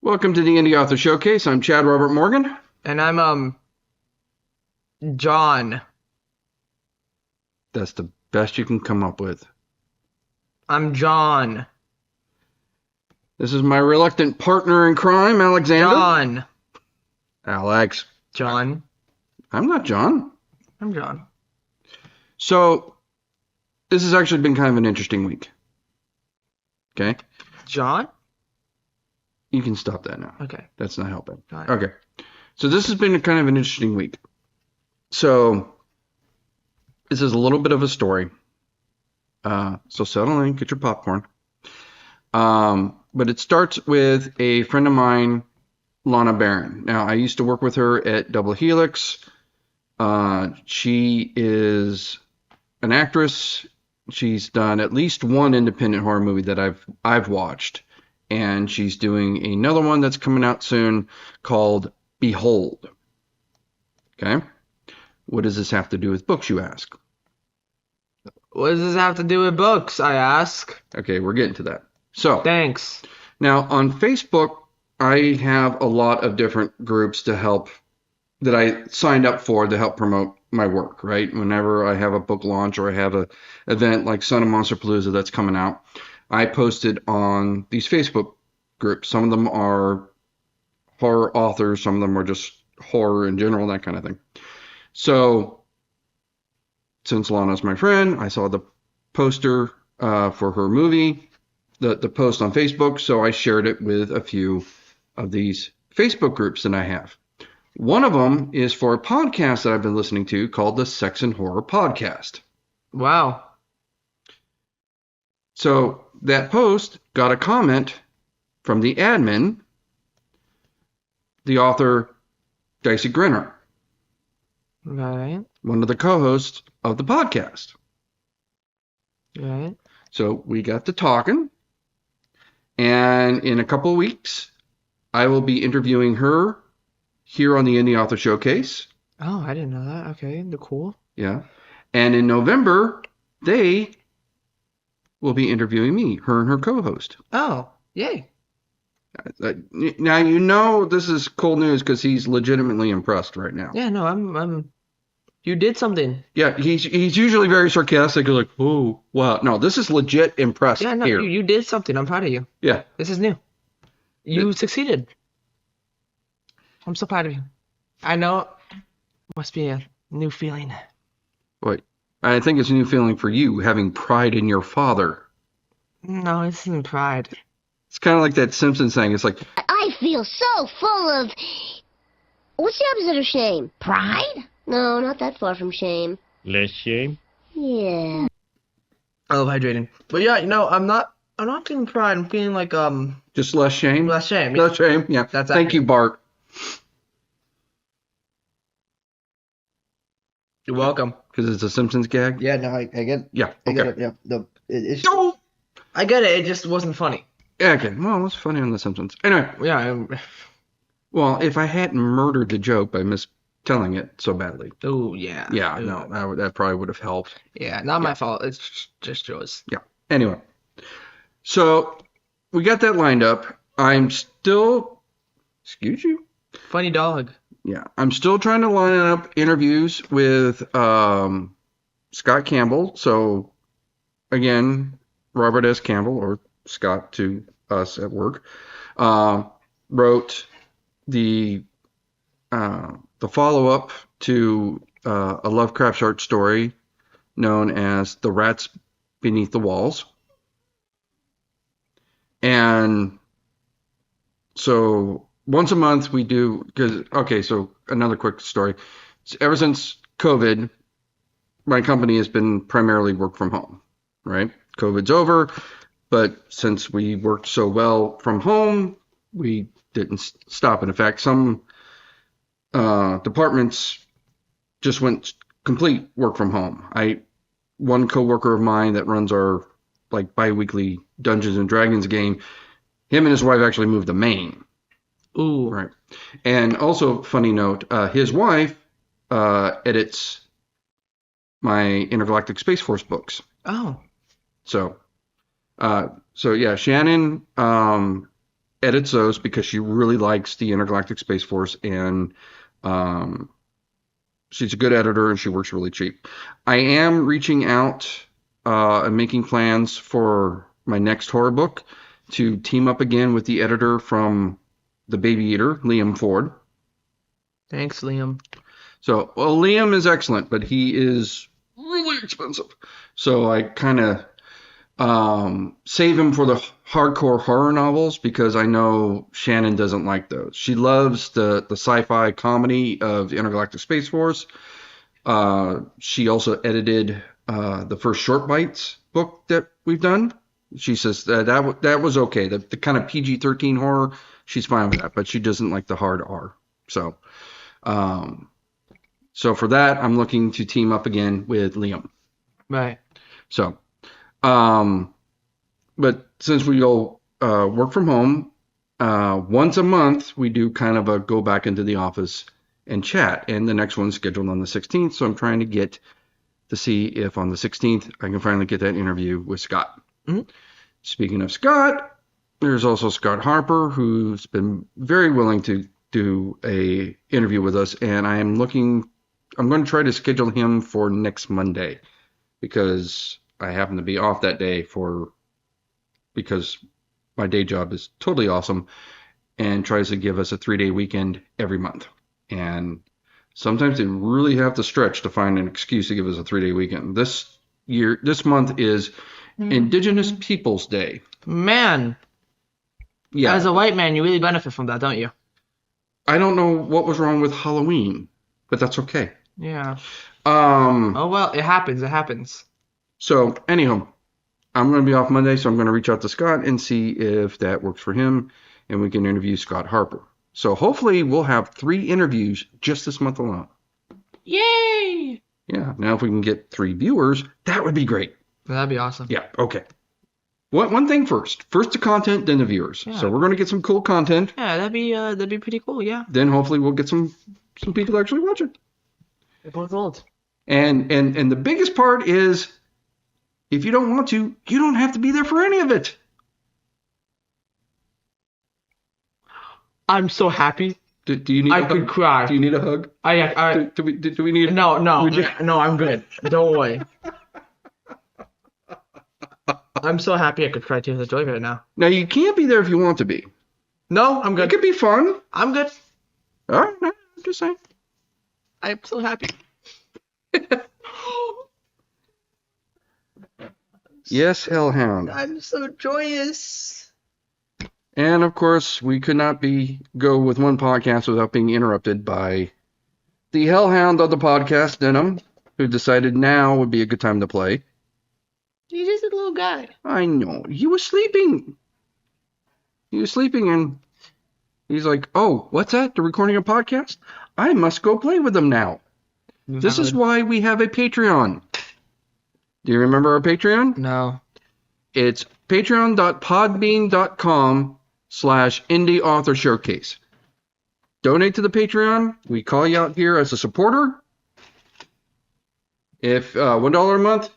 Welcome to the Indie Author Showcase. I'm Chad Robert Morgan. And I'm John. That's the best you can come up with. I'm John. This is my reluctant partner in crime, Alexander. John. Alex. John. I'm not John. I'm John. So, this has actually been kind of an interesting week. Okay? John? You can stop that now. Okay. That's not helping. Got it. Okay. So, this has been kind of an interesting week. So, this is a little bit of a story. So, settle in, get your popcorn. But it starts with a friend of mine, Lana Barron. Now, I used to work with her at Double Helix. She is an actress. She's done at least one independent horror movie that I've watched. And she's doing another one that's coming out soon called Behold. Okay? What does this have to do with books, you ask? What does this have to do with books, I ask? Okay, we're getting to that. So, Thanks. now on Facebook, I have a lot of different groups that I signed up for to help promote my work, right? Whenever I have a book launch or I have an event like Son of Monsterpalooza that's coming out, I posted on these Facebook groups. Some of them are horror authors, some of them are just horror in general, that kind of thing. So, since Lana's my friend, I saw the poster for her movie, the post on Facebook, so I shared it with a few of these Facebook groups that I have. One of them is for a podcast that I've been listening to called the Sex and Horror Podcast. Wow. So that post got a comment from the admin, the author Dicey Grinner, Right. one of the co-hosts of the podcast. Right. So we got to talking, and in a couple of weeks, I will be interviewing her here on the Indie Author Showcase. Oh, I didn't know that. Okay, cool. Yeah. And in November, they will be interviewing me, her and her co-host. Oh, yay. Now, you know this is cool news because he's legitimately impressed right now. Yeah, no, I'm you did something. Yeah, he's usually very sarcastic, like, oh, wow. No, this is legit impressed Yeah, no, here. you did something. I'm proud of you. Yeah. This is new. You succeeded. I'm so proud of you. I know it must be a new feeling. Wait, I think it's a new feeling for you, having pride in your father. No, it's in pride. It's kind of like that Simpsons thing. It's like, I feel so full of... What's the opposite of shame? Pride? No, not that far from shame. Less shame? Yeah. I love hydrating. But yeah, I'm not feeling pride. I'm feeling like just less shame? less shame. Less shame, yeah. That's Thank you, Bart. You're welcome. Because it's a Simpsons gag? Yeah, no, I get Yeah, I get okay. it. Yeah, it's No! I get it. It just wasn't funny. Yeah, okay. Well, it's funny on The Simpsons. Anyway, Yeah. well, if I hadn't murdered the joke by mistelling it so badly. Oh yeah. Yeah, Ooh. no, that probably would have helped. Yeah, not my fault. It's just yours. Yeah. Anyway, so we got that lined up. I'm still, excuse you? Funny dog. Yeah, I'm still trying to line up interviews with Scott Campbell. So, again, Robert S. Campbell, or Scott to us at work, wrote the follow-up to a Lovecraft short story known as The Rats Beneath the Walls. And so once a month we do, so another quick story. Ever since COVID, my company has been primarily work from home, right? COVID's over, but since we worked so well from home, we didn't stop. And in fact, some departments just went complete work from home. One coworker of mine that runs our bi-weekly Dungeons and Dragons game, him and his wife actually moved to Maine. Ooh. Right. And also, funny note, his wife edits my Intergalactic Space Force books. Oh. So yeah, Shannon edits those because she really likes the Intergalactic Space Force, and she's a good editor and she works really cheap. I am reaching out and making plans for my next horror book to team up again with the editor from The Baby Eater, Liam Ford. Thanks, Liam. So, well, Liam is excellent, but he is really expensive. So I kind of save him for the hardcore horror novels because I know Shannon doesn't like those. She loves the sci-fi comedy of the Intergalactic Space Force. She also edited the first Short Bites book that we've done. She says that was okay. The kind of PG-13 horror, she's fine with that, but she doesn't like the hard R. So, so for that, I'm looking to team up again with Liam. Right. So, but since we all work from home, once a month we do kind of a go back into the office and chat. And the next one's scheduled on the 16th. So I'm trying to get to see if on the 16th I can finally get that interview with Scott. Mm-hmm. Speaking of Scott, there's also Scott Harper, who's been very willing to do a interview with us. And I'm going to try to schedule him for next Monday because I happen to be off that day because my day job is totally awesome and tries to give us a 3-day weekend every month. And sometimes they really have to stretch to find an excuse to give us a 3-day weekend. This month is Indigenous Peoples Day. Man. Yeah. As a white man, you really benefit from that, don't you? I don't know what was wrong with Halloween, but that's okay. Yeah. Oh, well, it happens. It happens. So, anyhow, I'm going to be off Monday, so I'm going to reach out to Scott and see if that works for him, and we can interview Scott Harper. So, hopefully, we'll have 3 interviews just this month alone. Yay! Yeah. Now, if we can get 3 viewers, that would be great. That'd be awesome. Yeah. Okay. One thing first. First the content, then the viewers. Yeah. So, we're going to get some cool content. Yeah, that'd be pretty cool. Yeah. Then, hopefully, we'll get some people actually watch it. Both old. And the biggest part is, if you don't want to, you don't have to be there for any of it. I'm so happy. Do you need? I could cry. Do you need a hug? Do we need? No, I'm good. Don't worry. I'm so happy I could cry tears of joy right now. Now you can't be there if you want to be. No, I'm It good. could be fun. I'm good. All right, no, I'm just saying. I'm so happy. Yes, Hellhound. I'm so joyous. And of course, we could not go with one podcast without being interrupted by the Hellhound of the podcast, Denim, who decided now would be a good time to play. He's just a little guy. I know. He was sleeping. And he's like, oh, what's that? They're recording a podcast? I must go play with them now. This is why we have a Patreon. Do you remember our Patreon? No. It's patreon.podbean.com/indie author showcase. Donate to the Patreon. We call you out here as a supporter. If $1 a month,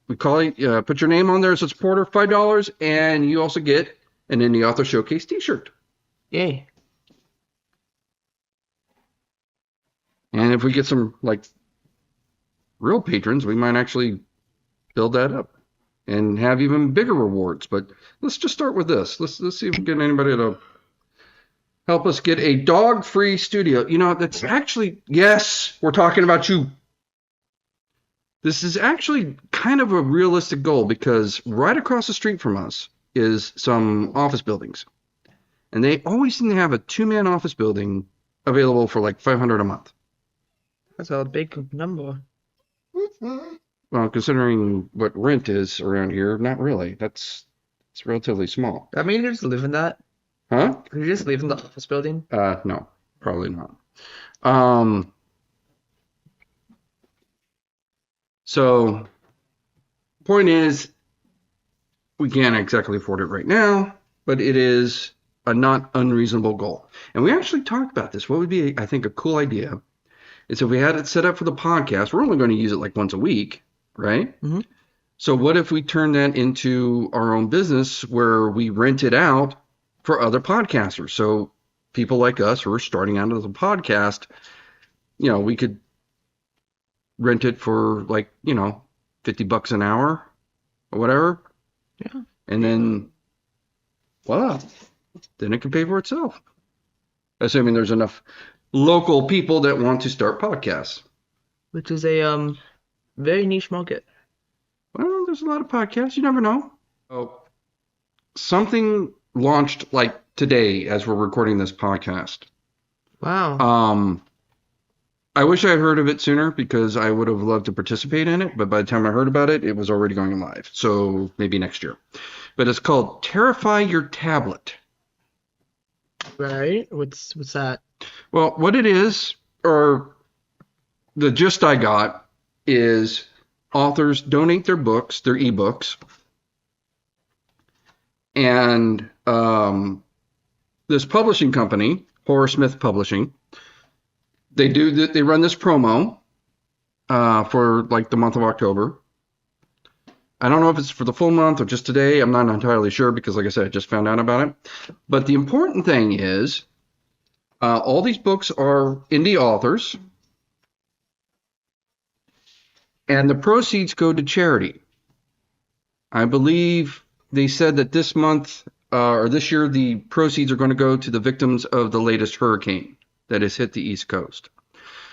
we call you, put your name on there as a supporter, $5, and you also get an Indie Author Showcase t-shirt. Yay. And if we get some real patrons, we might actually build that up and have even bigger rewards. But let's just start with this. Let's see if we can get anybody to help us get a dog-free studio. You know, that's actually, yes, we're talking about you. This is actually kind of a realistic goal because right across the street from us is some office buildings. And they always seem to have a 2-man office building available for $500 a month. That's a big number. Well, considering what rent is around here, not really. It's relatively small. I mean, you just live in that. Huh? Can you just live in the office building? No, probably not. So, point is, we can't exactly afford it right now, but it is a not unreasonable goal. And we actually talked about this. What would be, I think, a cool idea is if we had it set up for the podcast, we're only going to use it once a week, right? Mm-hmm. So what if we turn that into our own business where we rent it out for other podcasters. So people like us who are starting out as a podcast, we could rent it for like, $50 an hour or whatever. Yeah. And then, voila, then it can pay for itself. Assuming there's enough local people that want to start podcasts. Which is a very niche market. Well, there's a lot of podcasts. You never know. Oh, something launched like today as we're recording this podcast. Wow. I wish I had heard of it sooner because I would have loved to participate in it. But by the time I heard about it, it was already going live. So maybe next year. But it's called Terrify Your Tablet. Right. What's that? Well, what it is, or the gist I got, is authors donate their books, their ebooks, and this publishing company, Horror-Smith Publishing, they run this promo for like the month of October. I don't know if it's for the full month or just today. I'm not entirely sure because, like I said, I just found out about it. But the important thing is all these books are indie authors, and the proceeds go to charity. I believe they said that this month or this year, the proceeds are going to go to the victims of the latest hurricane that has hit the East Coast.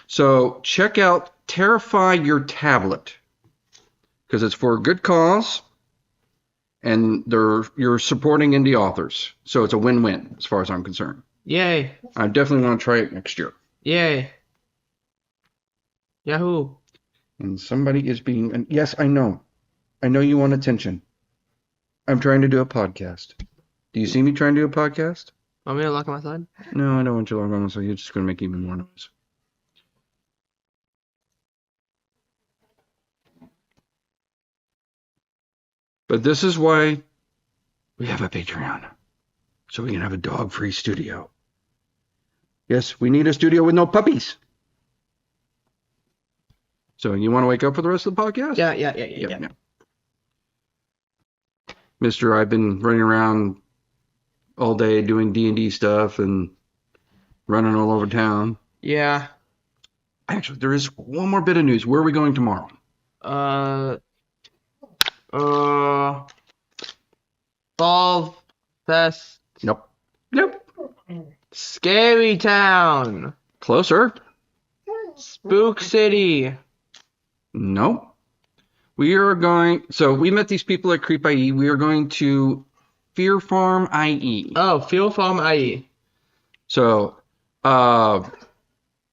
So check out Terrify Your Tablet because it's for a good cause, and you're supporting indie authors. So it's a win-win as far as I'm concerned. Yay. I definitely want to try it next year. Yay. Yahoo. And somebody is being... Yes, I know. I know you want attention. I'm trying to do a podcast. Do you see me trying to do a podcast? Want me to lock on my side? No, I don't want you to log on, so you're just going to make even more noise. But this is why we have a Patreon. So we can have a dog-free studio. Yes, we need a studio with no puppies. So you want to wake up for the rest of the podcast? Yeah. Mister, I've been running around all day doing D&D stuff and running all over town. Yeah. Actually, there is one more bit of news. Where are we going tomorrow? Fall Fest. Nope. Scary Town. Closer. Spook City. Nope. We are going... So we met these people at Creep IE. We are going to Fear Farm IE. Oh, Fear Farm IE. So, the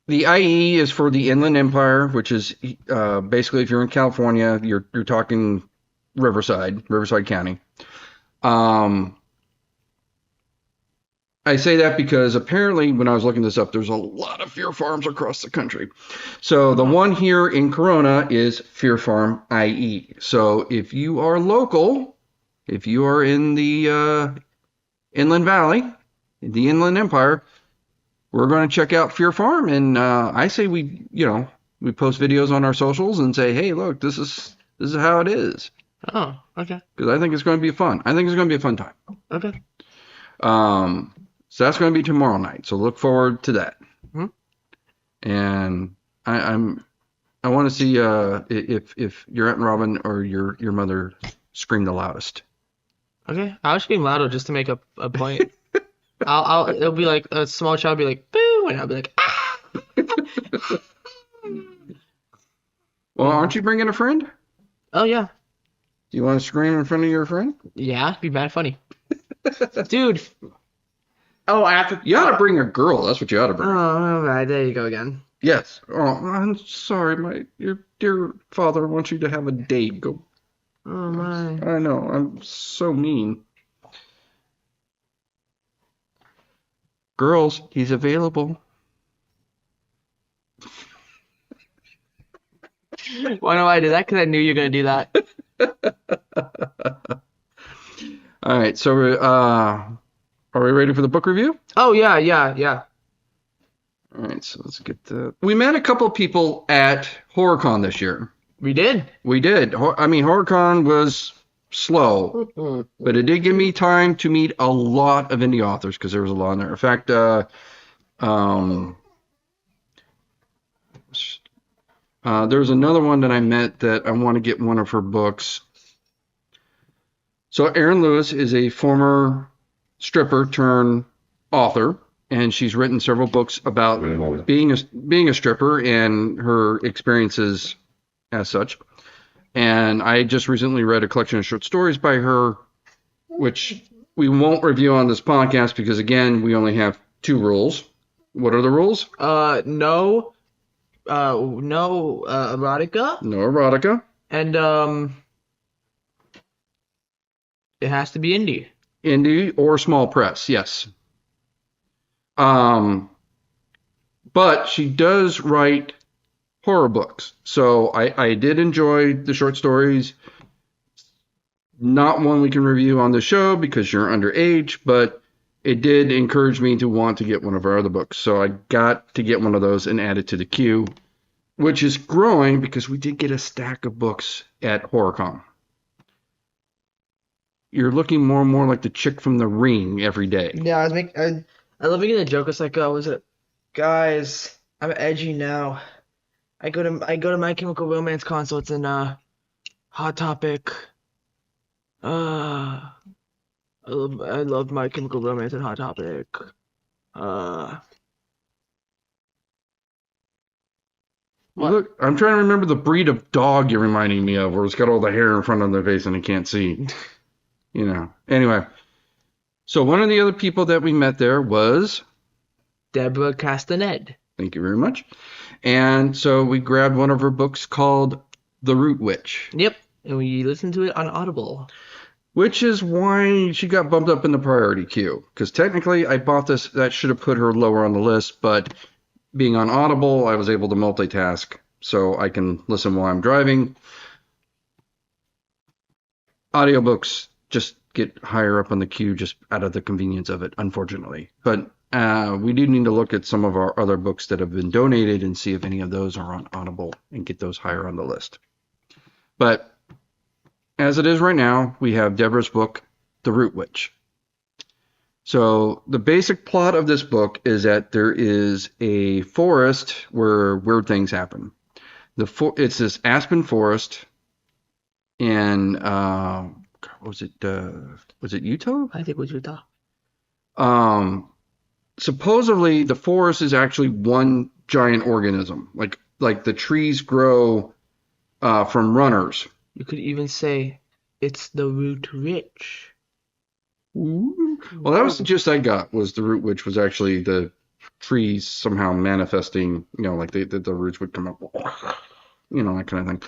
IE is for the Inland Empire, which is basically if you're in California, you're talking Riverside County. I say that because apparently when I was looking this up, there's a lot of Fear Farms across the country. So the one here in Corona is Fear Farm IE. So if you are local, if you are in the Inland Valley, the Inland Empire, we're going to check out Fear Farm. And I say we post videos on our socials and say, hey, look, this is how it is. Oh, okay. Because I think it's going to be fun. I think it's going to be a fun time. Okay. So that's going to be tomorrow night. So look forward to that. Mm-hmm. And I want to see if your Aunt Robin or your mother scream the loudest. Okay. I'll scream louder just to make a point. It'll be like a small child will be like, boo, and I'll be like, ah. Well, aren't you bringing a friend? Oh, yeah. You want to scream in front of your friend? Yeah, it'd be mad funny. Dude. Oh, I have to... You ought to bring a girl. That's what you ought to bring. Oh, all right. There you go again. Yes. Oh, I'm sorry. Your dear father wants you to have a date. Go. Oh, my. I know. I'm so mean. Girls, he's available. Why do I do that? Because I knew you were going to do that. All right. So, are we ready for the book review? Oh, yeah. All right. So let's get the... We met a couple of people at HorrorCon this year. We did. We did. I mean, HorrorCon was slow, but it did give me time to meet a lot of indie authors because there was a lot in there. In fact, there's another one that I met that I want to get one of her books. So Erin Lewis is a former stripper turned author, and she's written several books about being a stripper and her experiences as such. And I just recently read a collection of short stories by her, which we won't review on this podcast because, again, we only have 2 rules. What are the rules? No erotica, No erotica. and it has to be indie. Indie or small press, yes. But she does write horror books. So I did enjoy the short stories. Not one we can review on the show because you're underage, but it did encourage me to want to get one of our other books. So I got to get one of those and add it to the queue, which is growing because we did get a stack of books at HorrorCon. You're looking more and more like the chick from The Ring every day. Yeah, I love making a joke. It's like, was it, guys? I'm edgy now. I go to My Chemical Romance concerts and Hot Topic. I love My Chemical Romance and Hot Topic. What? Look, I'm trying to remember the breed of dog you're reminding me of, where it's got all the hair in front of their face and I can't see. You know. Anyway, so one of the other people that we met there was Debra Castaneda. Thank you very much. And so we grabbed one of her books called The Root Witch. Yep, and we listened to it on Audible. Which is why she got bumped up in the priority queue. Because technically I bought this, that should have put her lower on the list, but being on Audible, I was able to multitask so I can listen while I'm driving. Audiobooks just get higher up on the queue just out of the convenience of it, unfortunately. But we do need to look at some of our other books that have been donated and see if any of those are on Audible and get those higher on the list. But as it is right now, we have Deborah's book, The Root Witch. So the basic plot of this book is that there is a forest where weird things happen. It's this aspen forest in was it Utah? I think it was Utah. Supposedly the forest is actually one giant organism. Like the trees grow from runners. You could even say it's the root witch. Ooh. Well, that was the gist I got, was the root witch was actually the trees somehow manifesting, like the roots would come up, that kind of thing.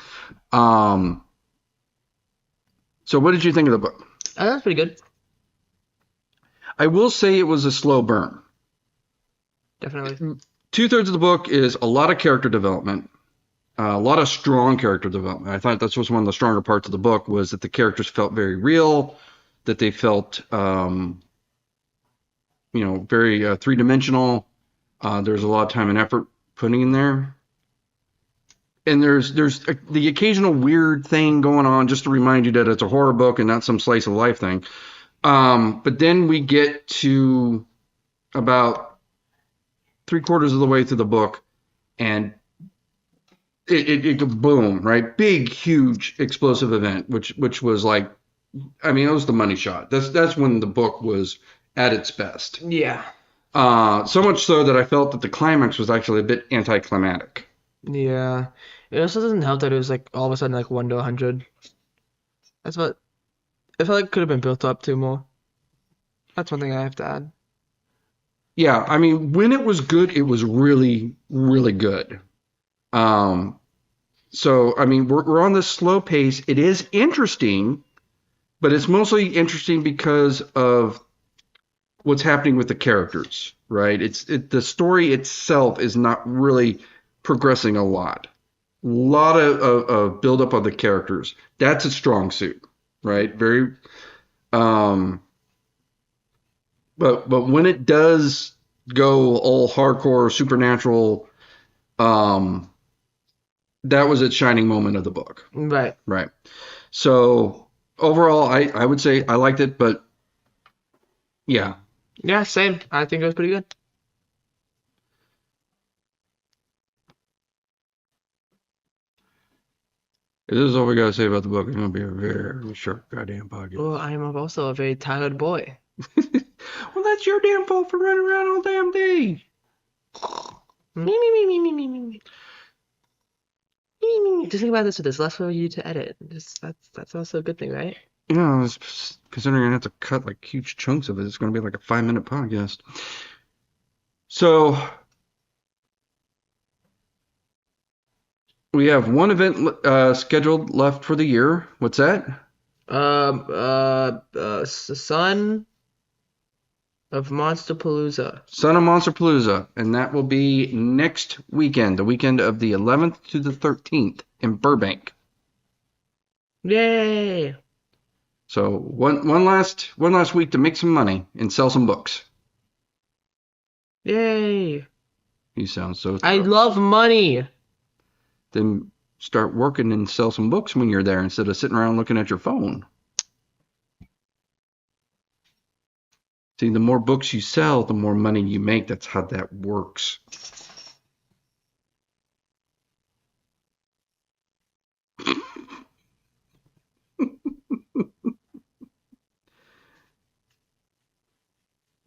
So what did you think of the book? That's pretty good. I will say it was a slow burn. Definitely. 2/3 of the book is a lot of character development, a lot of strong character development. I thought that was one of the stronger parts of the book, was that the characters felt very real, that they felt, very three-dimensional. There's a lot of time and effort putting in there. And there's the occasional weird thing going on just to remind you that it's a horror book and not some slice of life thing. But then we get to about 3/4 of the way through the book, and it boom, right? Big, huge, explosive event, which was like, it was the money shot. That's when the book was at its best. Yeah. So much so that I felt that the climax was actually a bit anticlimactic. Yeah. It also doesn't help that it was like all of a sudden like 1 to 100. That's what I felt like it could have been built up to more. That's one thing I have to add. Yeah, when it was good, it was really, really good. So we're on this slow pace. It is interesting, but it's mostly interesting because of what's happening with the characters, right? The story itself is not really progressing a lot. A lot of build up of the characters. That's a strong suit, right? Very, but when it does go all hardcore supernatural, that was its shining moment of the book. Right. Right. So overall, I would say I liked it, but yeah. Yeah, same. I think it was pretty good. If this is all we gotta say about the book, it's gonna be a very short goddamn podcast. Well, I am also a very tired boy. Well, that's your damn fault for running around all damn day. Me. Just think about this: there's less for you to edit. That's also a good thing, right? Yeah, considering I have to cut like huge chunks of it, it's gonna be like a 5-minute podcast. So we have one event scheduled left for the year. What's that? Son of Monsterpalooza. Son of Monsterpalooza, and that will be next weekend, the weekend of the 11th to the 13th in Burbank. Yay! So one last week to make some money and sell some books. Yay! You sound so I love money. Then start working and sell some books when you're there instead of sitting around looking at your phone. See, the more books you sell, the more money you make. That's how that works.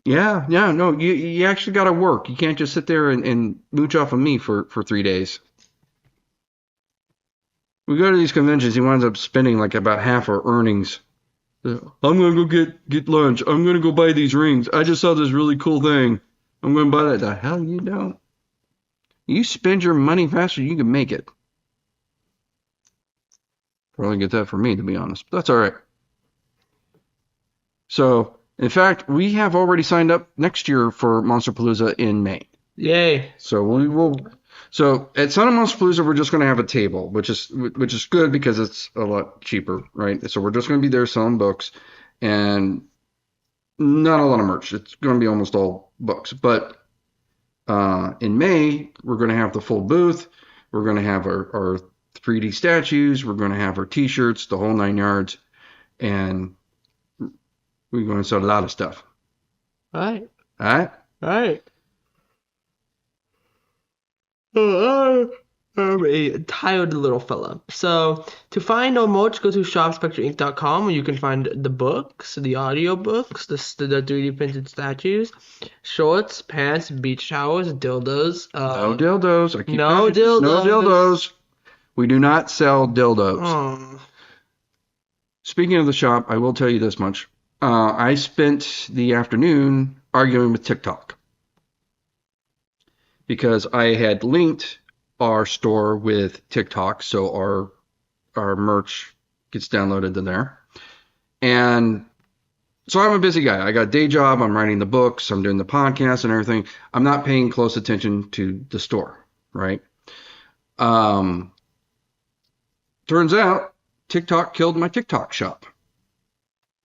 Yeah, no, you actually got to work. You can't just sit there and mooch off of me for 3 days. We go to these conventions, he winds up spending like about half our earnings. I'm gonna go get lunch. I'm gonna go buy these rings. I just saw this really cool thing. I'm gonna buy that. The hell you don't. You spend your money faster than you can make it. Probably get that from me, to be honest. But that's all right. So, in fact, we have already signed up next year for Monsterpalooza in May. Yay! So we will. So at Son of Monsterpalooza, we're just going to have a table, which is good because it's a lot cheaper, right? So we're just going to be there selling books, and not a lot of merch. It's going to be almost all books. But in May, we're going to have the full booth. We're going to have our 3D statues. We're going to have our T-shirts, the whole 9 yards, and we're going to sell a lot of stuff. All right. All right. All right. I'm a tired little fella. So, to find our merch, go to shopspectreinc.com where you can find the books, the audio books, the 3D printed statues, shorts, pants, beach towels, dildos. No dildos. I keep no telling you, dildos. no dildos. We do not sell dildos. Oh. Speaking of the shop, I will tell you this much. I spent the afternoon arguing with TikTok because I had linked our store with TikTok, so our merch gets downloaded to there. And so I'm a busy guy. I got a day job. I'm writing the books. I'm doing the podcast and everything. I'm not paying close attention to the store, right? Turns out TikTok killed my TikTok shop.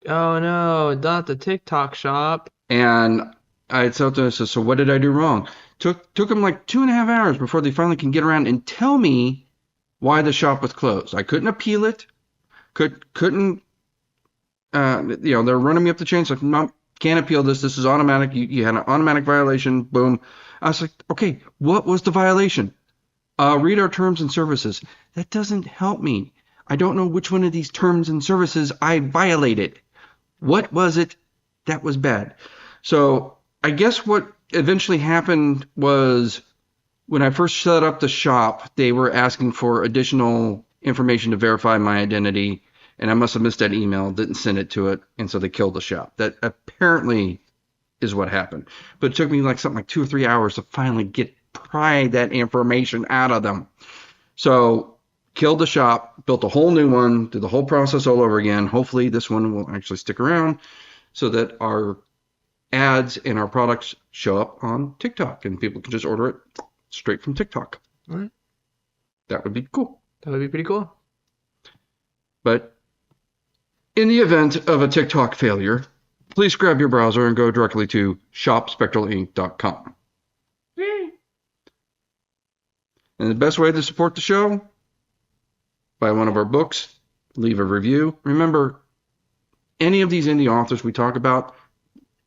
Oh no, not the TikTok shop. And I said to them, so what did I do wrong? Took them like 2.5 hours before they finally can get around and tell me why the shop was closed. I couldn't appeal it. Couldn't they're running me up the chain. So no, can't appeal this. This is automatic. You had an automatic violation. Boom. I was like, okay, what was the violation? Read our terms and services. That doesn't help me. I don't know which one of these terms and services I violated. What was it that was bad? So I guess what eventually happened was when I first set up the shop, they were asking for additional information to verify my identity, and I must have missed that email, didn't send it to it, and so they killed the shop. That apparently is what happened. But it took me like something like 2 or 3 hours to finally pry that information out of them. So killed the shop, built a whole new one, did the whole process all over again. Hopefully this one will actually stick around so that our ads and our products show up on TikTok and people can just order it straight from TikTok. All right. That would be cool. That would be pretty cool. But in the event of a TikTok failure, please grab your browser and go directly to shopspectralinc.com. Yay. And the best way to support the show, buy one of our books, leave a review. Remember, any of these indie authors we talk about,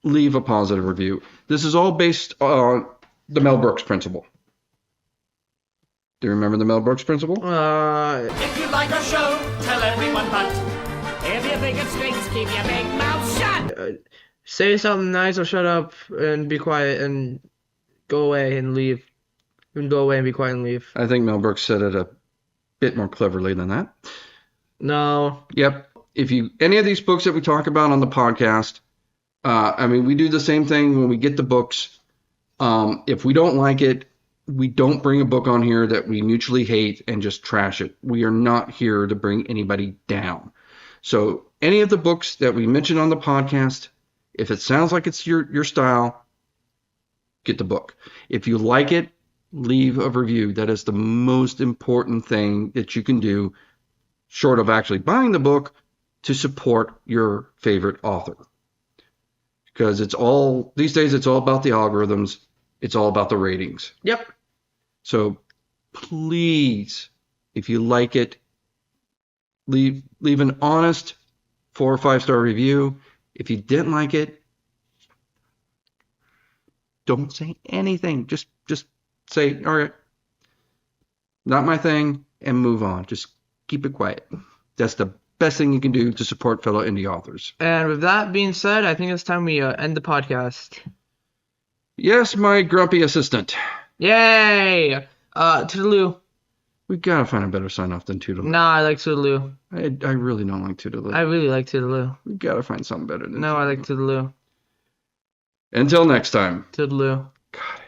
leave a positive review. This is all based on the Mel Brooks principle. Do you remember the Mel Brooks principle? If you like our show, tell everyone but. If you think it stinks, keep your big mouth shut. Say something nice or shut up and be quiet and go away and leave. You can go away and be quiet and leave. I think Mel Brooks said it a bit more cleverly than that. No. Yep. If you any of these books that we talk about on the podcast, I mean, we do the same thing when we get the books. If we don't like it, we don't bring a book on here that we mutually hate and just trash it. We are not here to bring anybody down. So any of the books that we mention on the podcast, if it sounds like it's your style, get the book. If you like it, leave a review. That is the most important thing that you can do, short of actually buying the book, to support your favorite author. Because these days it's all about the algorithms. It's all about the ratings. Yep. So please, if you like it, leave an honest 4 or 5 star review. If you didn't like it, don't say anything. Just say, all right, not my thing, and move on. Just keep it quiet. That's the best thing you can do to support fellow indie authors. And with that being said, I think it's time we end the podcast. Yes, my grumpy assistant. Yay! Toodaloo. We gotta find a better sign off than Toodaloo. Nah, I like Toodaloo. I really don't like Toodaloo. I really like Toodaloo. We gotta find something better than No, Toodaloo. I like Toodaloo. Until next time. Toodaloo. God.